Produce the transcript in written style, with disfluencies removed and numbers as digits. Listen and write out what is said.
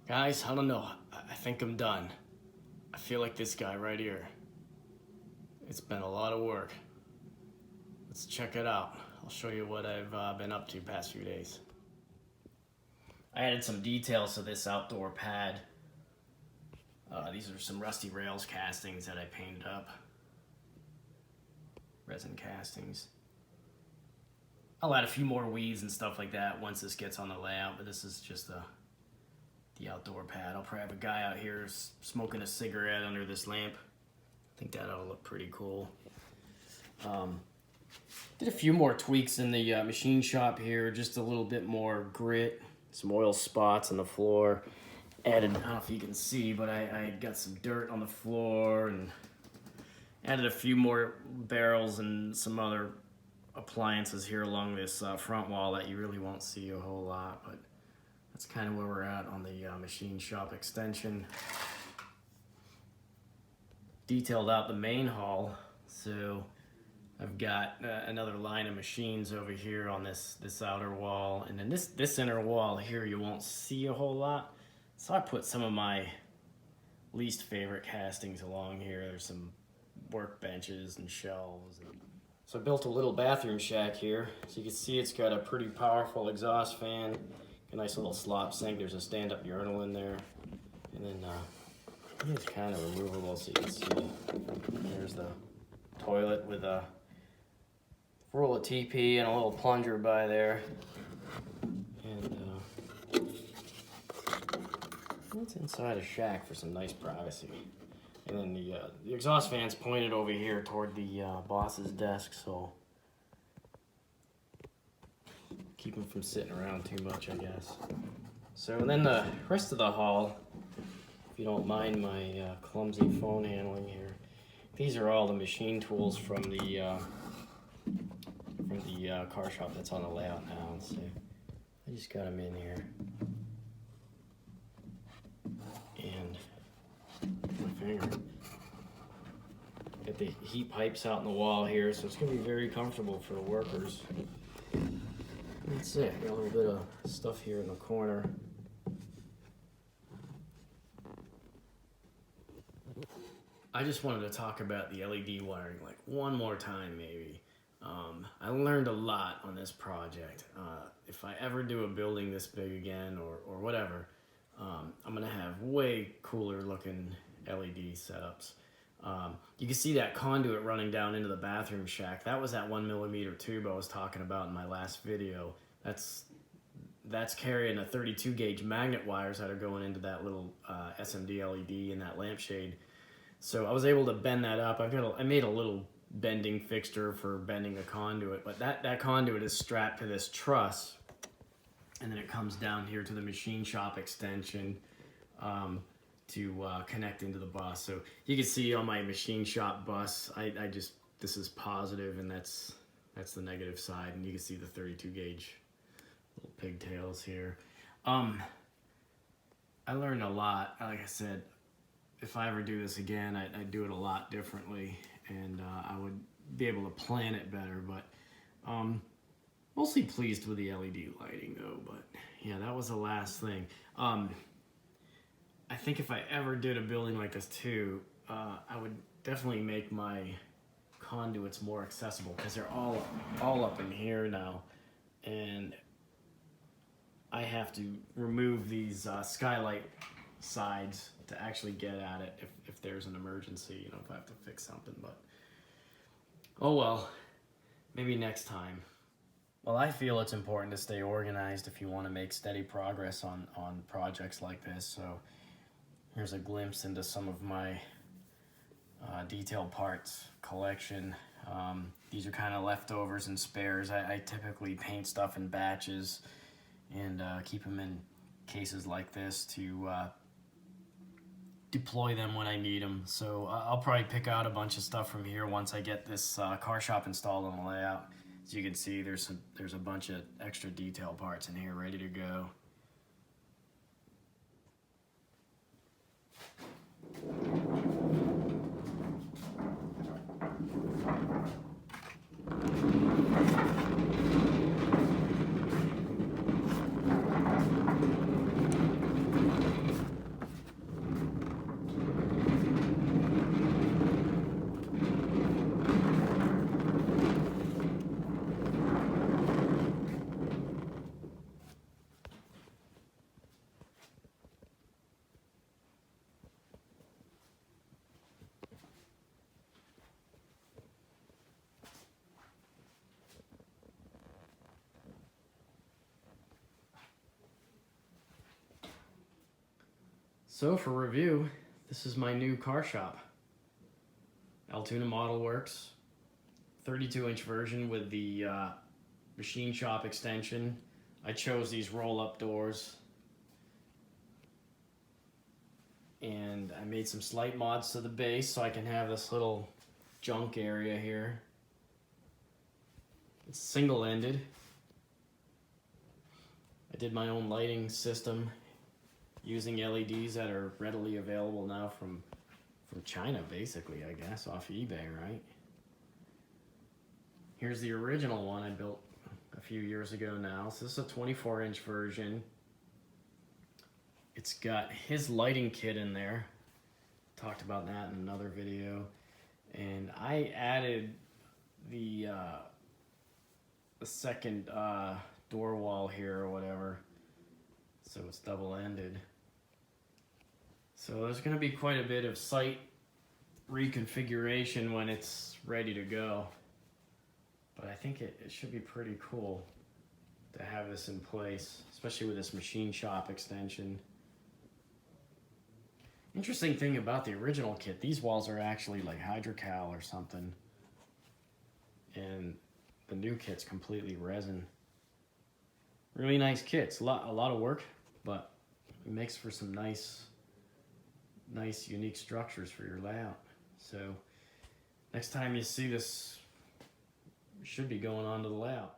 Guys, I don't know. I think I'm done. I feel like this guy right here. It's been a lot of work. Let's check it out. I'll show you what I've been up to past few days. I added some details to this outdoor pad. These are some rusty rails castings that I painted up. Resin castings. I'll add a few more weeds and stuff like that once this gets on the layout, but this is just the outdoor pad. I'll probably have a guy out here smoking a cigarette under this lamp. I think that ought to look pretty cool. Did a few more tweaks in the machine shop here, just a little bit more grit, some oil spots on the floor. Added, I don't know if you can see, but I got some dirt on the floor and added a few more barrels and some other appliances here along this front wall that you really won't see a whole lot, but that's kind of where we're at on the machine shop extension. Detailed out the main hall, so I've got another line of machines over here on this outer wall, and then this inner wall here you won't see a whole lot. So I put some of my least favorite castings along here. There's some workbenches and shelves. So I built a little bathroom shack here. So you can see it's got a pretty powerful exhaust fan, a nice little slop sink. There's a stand-up urinal in there, and then it's kind of removable, so you can see there's the toilet with a roll of TP and a little plunger by there. And it's inside a shack for some nice privacy. And then the exhaust fan's pointed over here toward the boss's desk, so keep him from sitting around too much, I guess. So and then the rest of the hall, if you don't mind my clumsy phone handling here, these are all the machine tools from the car shop that's on the layout now. So I just got them in here. And my finger. Got the heat pipes out in the wall here, so it's gonna be very comfortable for the workers. That's it. Got a little bit of stuff here in the corner. I just wanted to talk about the LED wiring like one more time maybe. I learned a lot on this project. If I ever do a building this big again or whatever, I'm gonna have way cooler looking LED setups. You can see that conduit running down into the bathroom shack. That was that 1mm tube I was talking about in my last video. That's carrying a 32 gauge magnet wires that are going into that little SMD LED in that lampshade. So I was able to bend that up. I made a little bending fixture for bending the conduit, but that conduit is strapped to this truss, and then it comes down here to the machine shop extension to connect into the bus. So you can see on my machine shop bus, this is positive, and that's the negative side, and you can see the 32 gauge little pigtails here. I learned a lot. Like I said, if I ever do this again, I'd do it a lot differently, and I would be able to plan it better, but mostly pleased with the LED lighting though. But yeah, that was the last thing. I think if I ever did a building like this too, I would definitely make my conduits more accessible, because they're all up in here now, and I have to remove these skylight sides to actually get at it if there's an emergency, you know, if I have to fix something. But oh well, maybe next time. Well, I feel it's important to stay organized if you want to make steady progress on projects like this. So here's a glimpse into some of my detailed parts collection. These are kind of leftovers and spares. I typically paint stuff in batches and keep them in cases like this to deploy them when I need them. So I'll probably pick out a bunch of stuff from here once I get this car shop installed on the layout. As you can see, there's a bunch of extra detail parts in here ready to go. So for review, this is my new car shop. Altoona Model Works, 32-inch version with the machine shop extension. I chose these roll-up doors. And I made some slight mods to the base so I can have this little junk area here. It's single-ended. I did my own lighting system using LEDs that are readily available now from China, basically, I guess, off eBay, right? Here's the original one I built a few years ago now. So this is a 24-inch version. It's got his lighting kit in there. Talked about that in another video. And I added the second door wall here or whatever. So it's double-ended. So there's going to be quite a bit of site reconfiguration when it's ready to go. But I think it should be pretty cool to have this in place, especially with this machine shop extension. Interesting thing about the original kit, these walls are actually like hydrocal or something. And the new kit's completely resin. Really nice kits, a lot of work, but it makes for some nice unique structures for your layout. So next time you see this, it should be going on to the layout.